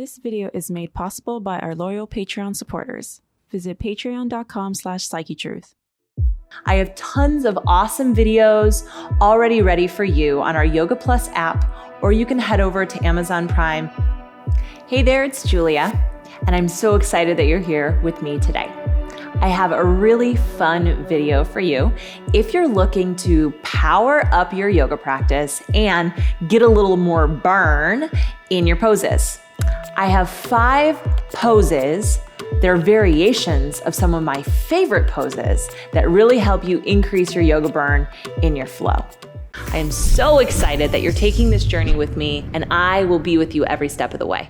This video is made possible by our loyal Patreon supporters. Visit patreon.com/Psychetruth. I have tons of awesome videos already ready for you on our Yoga Plus app, or you can head over to Amazon Prime. Hey there, it's Julia, and I'm so excited that you're here with me today. I have a really fun video for you if you're looking to power up your yoga practice and get a little more burn in your poses. I have 5 poses. They're variations of some of my favorite poses that really help you increase your yoga burn in your flow. I am so excited that you're taking this journey with me, and I will be with you every step of the way.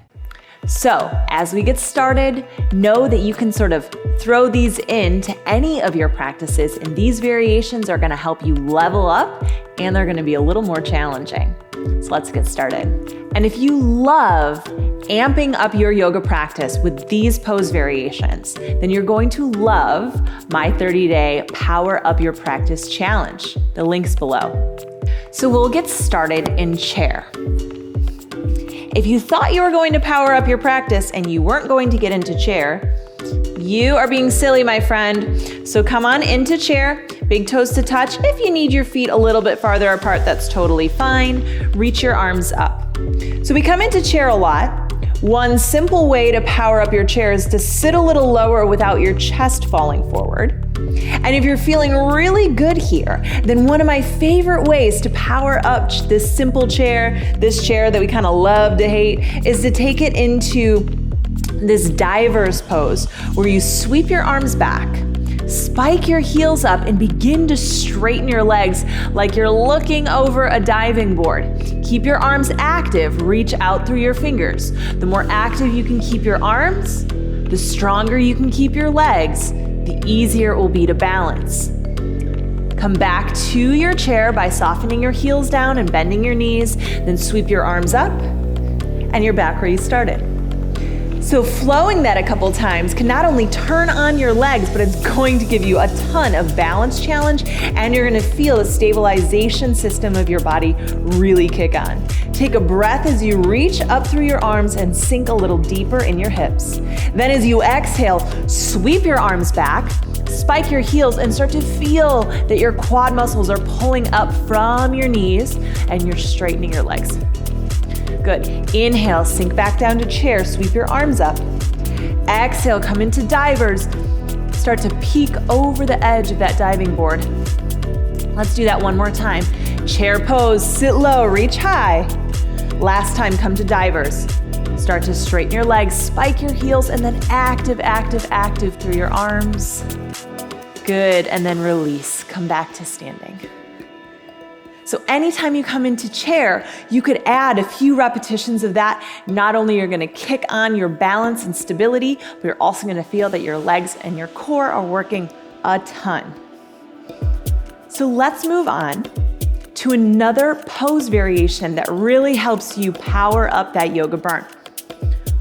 So as we get started, know that you can sort of throw these into any of your practices, and these variations are gonna help you level up, and they're gonna be a little more challenging. So let's get started. And if you love amping up your yoga practice with these pose variations, then you're going to love my 30-day Power Up Your Practice Challenge. The link's below. So we'll get started in chair. If you thought you were going to power up your practice and you weren't going to get into chair, you are being silly, my friend. So come on into chair, big toes to touch. If you need your feet a little bit farther apart, that's totally fine. Reach your arms up. So we come into chair a lot. One simple way to power up your chair is to sit a little lower without your chest falling forward. And if you're feeling really good here, then one of my favorite ways to power up this simple chair, this chair that we kind of love to hate, is to take it into this diver's pose where you sweep your arms back, spike your heels up, and begin to straighten your legs like you're looking over a diving board. Keep your arms active, reach out through your fingers. The more active you can keep your arms, the stronger you can keep your legs, the easier it will be to balance. Come back to your chair by softening your heels down and bending your knees, then sweep your arms up, and you're back where you started. So flowing that a couple times can not only turn on your legs, but it's going to give you a ton of balance challenge, and you're gonna feel the stabilization system of your body really kick on. Take a breath as you reach up through your arms and sink a little deeper in your hips. Then as you exhale, sweep your arms back, spike your heels, and start to feel that your quad muscles are pulling up from your knees and you're straightening your legs. Good. Inhale, sink back down to chair, sweep your arms up. Exhale, come into divers. Start to peek over the edge of that diving board. Let's do that one more time. Chair pose, sit low, reach high. Last time, come to divers. Start to straighten your legs, spike your heels, and then active, active, active through your arms. Good, and then release. Come back to standing. So anytime you come into chair, you could add a few repetitions of that. Not only you're gonna kick on your balance and stability, but you're also gonna feel that your legs and your core are working a ton. So let's move on to another pose variation that really helps you power up that yoga burn.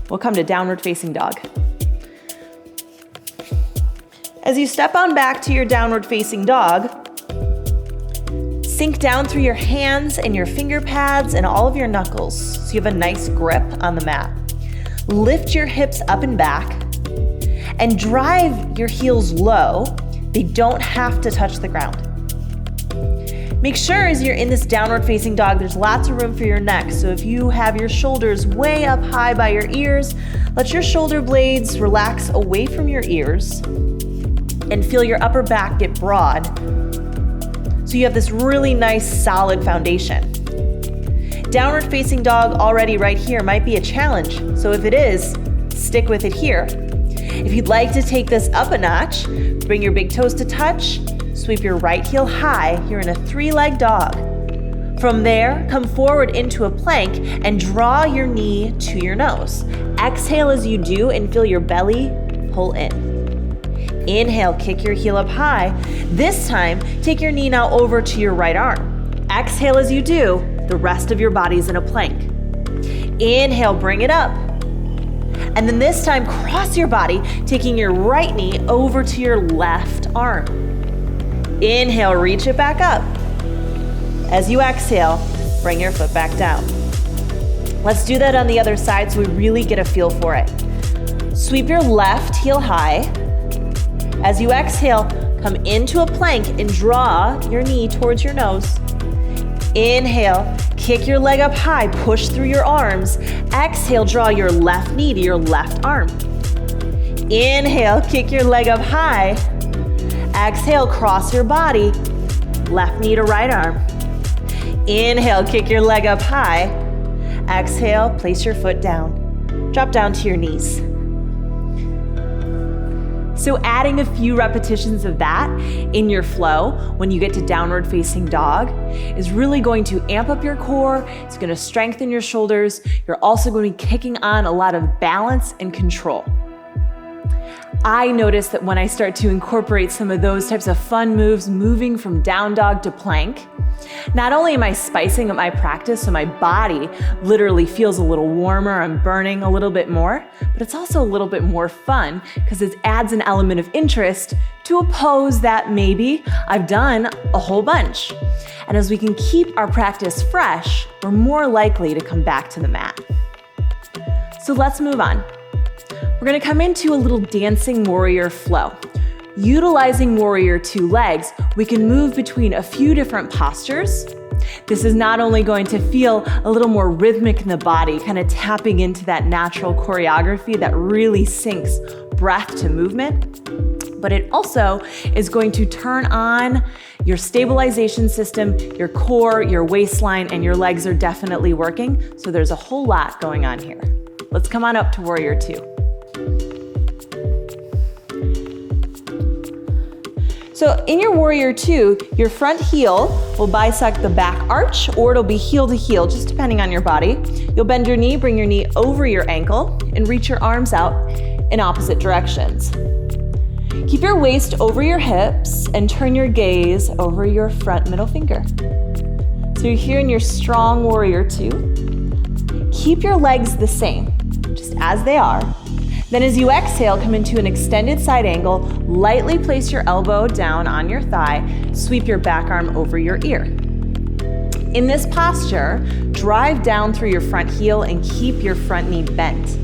We'll come to downward facing dog. As you step on back to your downward facing dog, sink down through your hands and your finger pads and all of your knuckles so you have a nice grip on the mat. Lift your hips up and back and drive your heels low. They don't have to touch the ground. Make sure as you're in this downward facing dog, there's lots of room for your neck. So if you have your shoulders way up high by your ears, let your shoulder blades relax away from your ears and feel your upper back get broad. So you have this really nice solid foundation. Downward facing dog already right here might be a challenge. So if it is, stick with it here. If you'd like to take this up a notch, bring your big toes to touch, sweep your right heel high. You're in a 3-leg dog. From there, come forward into a plank and draw your knee to your nose. Exhale as you do and feel your belly pull in. Inhale, kick your heel up high. This time, take your knee now over to your right arm. Exhale as you do, the rest of your body's in a plank. Inhale, bring it up. And then this time, cross your body, taking your right knee over to your left arm. Inhale, reach it back up. As you exhale, bring your foot back down. Let's do that on the other side so we really get a feel for it. Sweep your left heel high. As you exhale, come into a plank and draw your knee towards your nose. Inhale, kick your leg up high, push through your arms. Exhale, draw your left knee to your left arm. Inhale, kick your leg up high. Exhale, cross your body, left knee to right arm. Inhale, kick your leg up high. Exhale, place your foot down. Drop down to your knees. So adding a few repetitions of that in your flow when you get to downward facing dog is really going to amp up your core. It's going to strengthen your shoulders. You're also going to be kicking on a lot of balance and control. I notice that when I start to incorporate some of those types of fun moves, moving from down dog to plank, not only am I spicing up my practice so my body literally feels a little warmer, I'm burning a little bit more, but it's also a little bit more fun because it adds an element of interest to a pose that maybe I've done a whole bunch. And as we can keep our practice fresh, we're more likely to come back to the mat. So let's move on. We're gonna come into a little dancing warrior flow. Utilizing warrior 2 legs, we can move between a few different postures. This is not only going to feel a little more rhythmic in the body, kind of tapping into that natural choreography that really syncs breath to movement, but it also is going to turn on your stabilization system, your core, your waistline, and your legs are definitely working. So there's a whole lot going on here. Let's come on up to warrior 2. So in your warrior 2, your front heel will bisect the back arch, or it'll be heel to heel, just depending on your body. You'll bend your knee, bring your knee over your ankle, and reach your arms out in opposite directions. Keep your waist over your hips and turn your gaze over your front middle finger. So you're here in your strong warrior 2. Keep your legs the same, just as they are. Then as you exhale, come into an extended side angle, lightly place your elbow down on your thigh, sweep your back arm over your ear. In this posture, drive down through your front heel and keep your front knee bent.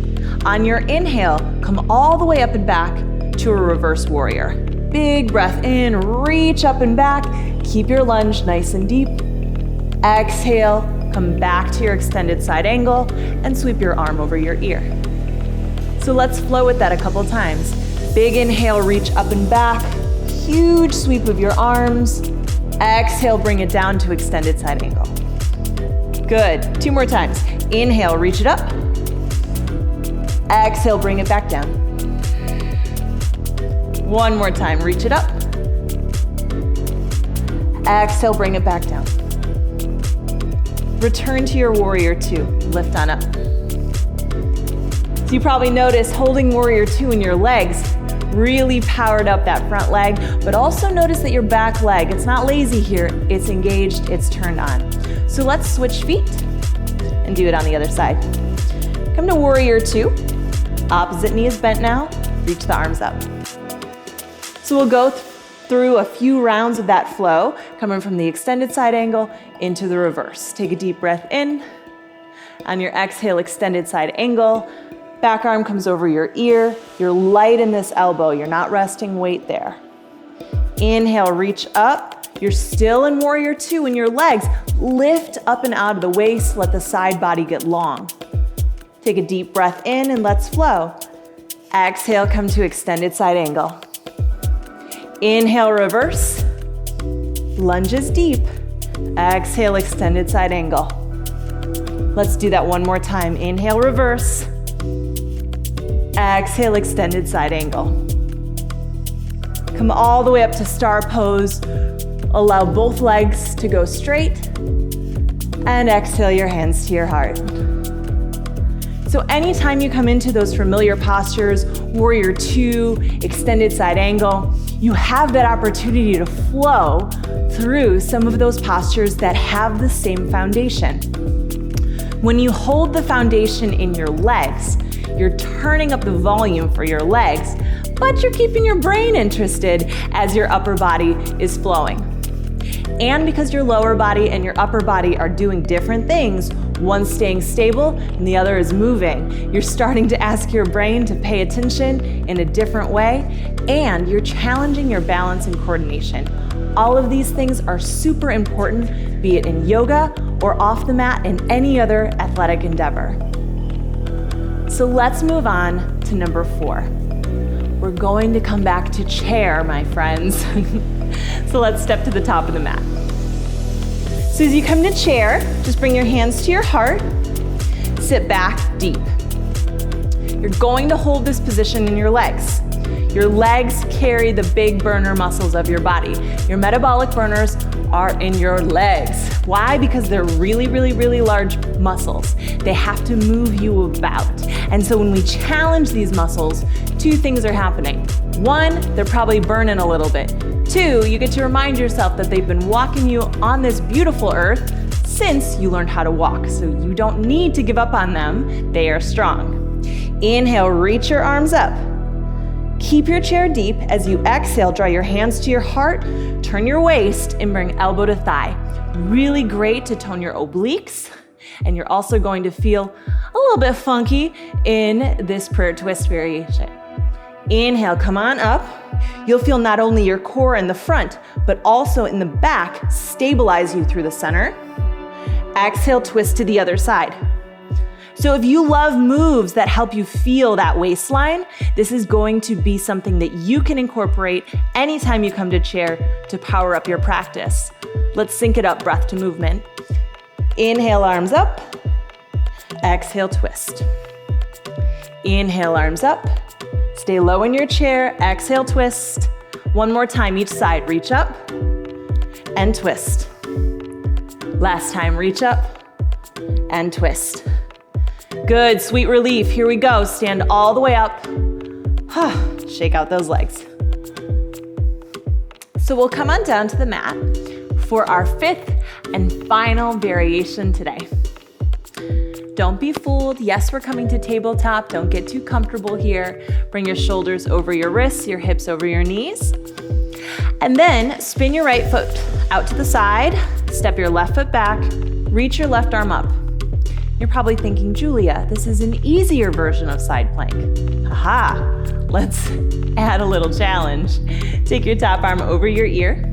On your inhale, come all the way up and back to a reverse warrior. Big breath in, reach up and back, keep your lunge nice and deep. Exhale, come back to your extended side angle and sweep your arm over your ear. So let's flow with that a couple times. Big inhale, reach up and back. Huge sweep of your arms. Exhale, bring it down to extended side angle. Good, 2 more times. Inhale, reach it up. Exhale, bring it back down. 1 more time, reach it up. Exhale, bring it back down. Return to your warrior 2, lift on up. So you probably noticed holding warrior 2 in your legs really powered up that front leg, but also notice that your back leg, it's not lazy here, it's engaged, it's turned on. So let's switch feet and do it on the other side. Come to warrior 2, opposite knee is bent now, reach the arms up. So we'll go through a few rounds of that flow, coming from the extended side angle into the reverse. Take a deep breath in. On your exhale, extended side angle. Back arm comes over your ear. You're light in this elbow. You're not resting weight there. Inhale, reach up. You're still in warrior 2 in your legs. Lift up and out of the waist. Let the side body get long. Take a deep breath in and let's flow. Exhale, come to extended side angle. Inhale, reverse. Lunges deep. Exhale, extended side angle. Let's do that one more time. Inhale, reverse. Exhale, extended side angle. Come all the way up to star pose. Allow both legs to go straight. And exhale your hands to your heart. So anytime you come into those familiar postures, warrior 2, extended side angle, you have that opportunity to flow through some of those postures that have the same foundation. When you hold the foundation in your legs, you're turning up the volume for your legs, but you're keeping your brain interested as your upper body is flowing. And because your lower body and your upper body are doing different things, One's staying stable and the other is moving. You're starting to ask your brain to pay attention in a different way, and you're challenging your balance and coordination. All of these things are super important, be it in yoga or off the mat in any other athletic endeavor. So let's move on to number 4. We're going to come back to chair, my friends. So let's step to the top of the mat. So as you come to chair, just bring your hands to your heart, sit back deep. You're going to hold this position in your legs. Your legs carry the big burner muscles of your body. Your metabolic burners are in your legs. Why? Because they're really, really, really large muscles. They have to move you about. And so when we challenge these muscles, 2 things are happening. 1, they're probably burning a little bit. 2, you get to remind yourself that they've been walking you on this beautiful earth since you learned how to walk. So you don't need to give up on them. They are strong. Inhale, reach your arms up. Keep your chair deep. As you exhale, draw your hands to your heart, turn your waist, and bring elbow to thigh. Really great to tone your obliques, and you're also going to feel a little bit funky in this prayer twist variation. Inhale, come on up. You'll feel not only your core in the front, but also in the back stabilize you through the center. Exhale, twist to the other side. So if you love moves that help you feel that waistline, this is going to be something that you can incorporate anytime you come to chair to power up your practice. Let's sync it up, breath to movement. Inhale, arms up. Exhale, twist. Inhale, arms up. Stay low in your chair. Exhale, twist. One more time, each side. Reach up and twist. Last time, reach up and twist. Good, sweet relief. Here we go. Stand all the way up. Shake out those legs. So we'll come on down to the mat for our 5th and final variation today. Don't be fooled. Yes, we're coming to tabletop. Don't get too comfortable here. Bring your shoulders over your wrists, your hips over your knees. And then spin your right foot out to the side. Step your left foot back. Reach your left arm up. You're probably thinking, Julia, this is an easier version of side plank. Haha, let's add a little challenge. Take your top arm over your ear,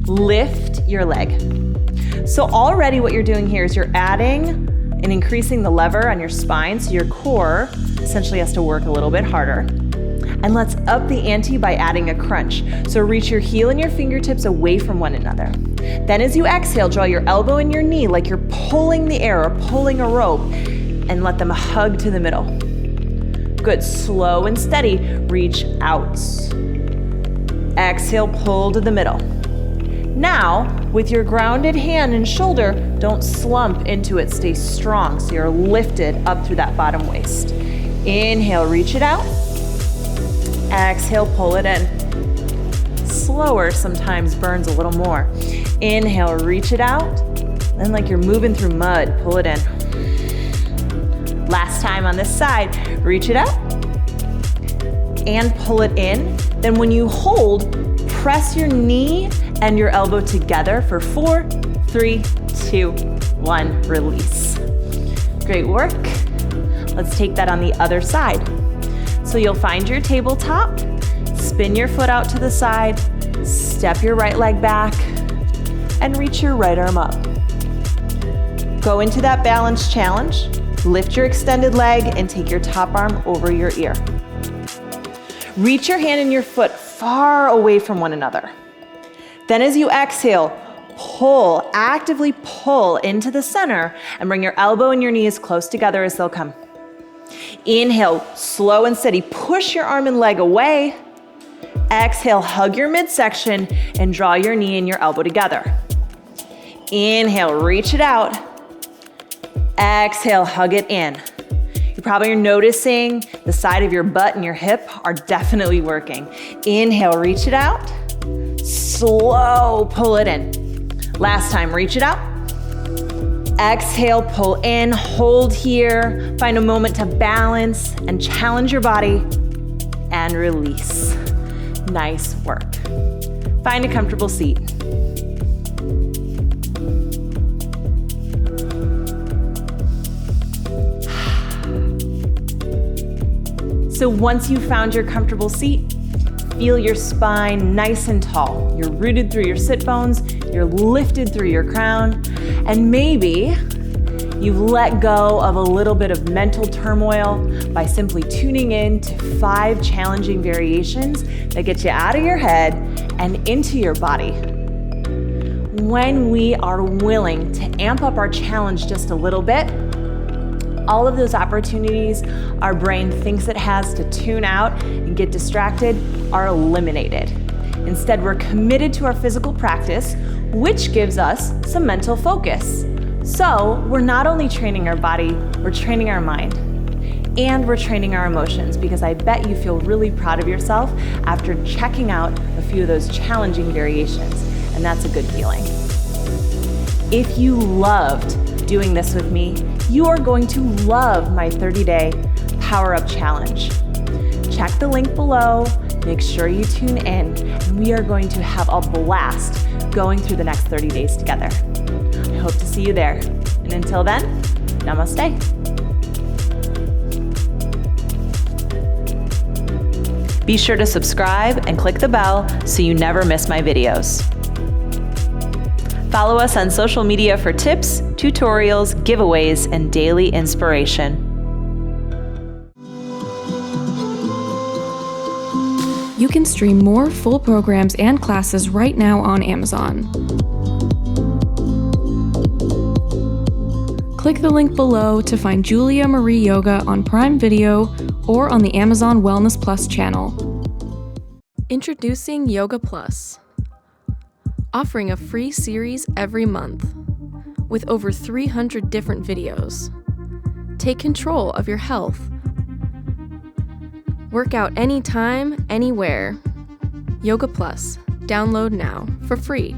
lift your leg. So already what you're doing here is you're adding and increasing the lever on your spine, so your core essentially has to work a little bit harder. And let's up the ante by adding a crunch. So reach your heel and your fingertips away from one another. Then as you exhale, draw your elbow and your knee like you're pulling the air or pulling a rope, and let them hug to the middle. Good, slow and steady, reach out. Exhale, pull to the middle. Now, with your grounded hand and shoulder, don't slump into it, stay strong so you're lifted up through that bottom waist. Inhale, reach it out. Exhale, pull it in. Slower sometimes burns a little more. Inhale, reach it out. And like you're moving through mud, pull it in. Last time on this side, reach it up and pull it in. Then when you hold, press your knee and your elbow together for 4, 3, 2, 1, release. Great work. Let's take that on the other side. So you'll find your tabletop, spin your foot out to the side, step your right leg back, and reach your right arm up. Go into that balance challenge, lift your extended leg, and take your top arm over your ear. Reach your hand and your foot far away from one another. Then as you exhale, pull, actively pull into the center, and bring your elbow and your knees close together as they'll come. Inhale, slow and steady. Push your arm and leg away. Exhale, hug your midsection and draw your knee and your elbow together. Inhale, reach it out. Exhale, hug it in. You probably are noticing the side of your butt and your hip are definitely working. Inhale, reach it out. Slow, pull it in. Last time, reach it out. Exhale, pull in, hold here. Find a moment to balance and challenge your body and release. Nice work. Find a comfortable seat. So once you've found your comfortable seat, feel your spine nice and tall. You're rooted through your sit bones, you're lifted through your crown, and maybe you've let go of a little bit of mental turmoil by simply tuning in to 5 challenging variations that get you out of your head and into your body. When we are willing to amp up our challenge just a little bit, all of those opportunities our brain thinks it has to tune out and get distracted are eliminated. Instead, we're committed to our physical practice, which gives us some mental focus. So we're not only training our body, we're training our mind. And we're training our emotions, because I bet you feel really proud of yourself after checking out a few of those challenging variations, and that's a good feeling. If you loved doing this with me, you are going to love my 30-day Power Up Challenge. Check the link below, make sure you tune in, and we are going to have a blast going through the next 30 days together. I hope to see you there. And until then, namaste. Be sure to subscribe and click the bell so you never miss my videos. Follow us on social media for tips, tutorials, giveaways, and daily inspiration. You can stream more full programs and classes right now on Amazon. Click the link below to find Julia Marie Yoga on Prime Video or on the Amazon Wellness Plus channel. Introducing Yoga Plus, offering a free series every month with over 300 different videos. Take control of your health. Work out anytime, anywhere. Yoga Plus. Download now for free.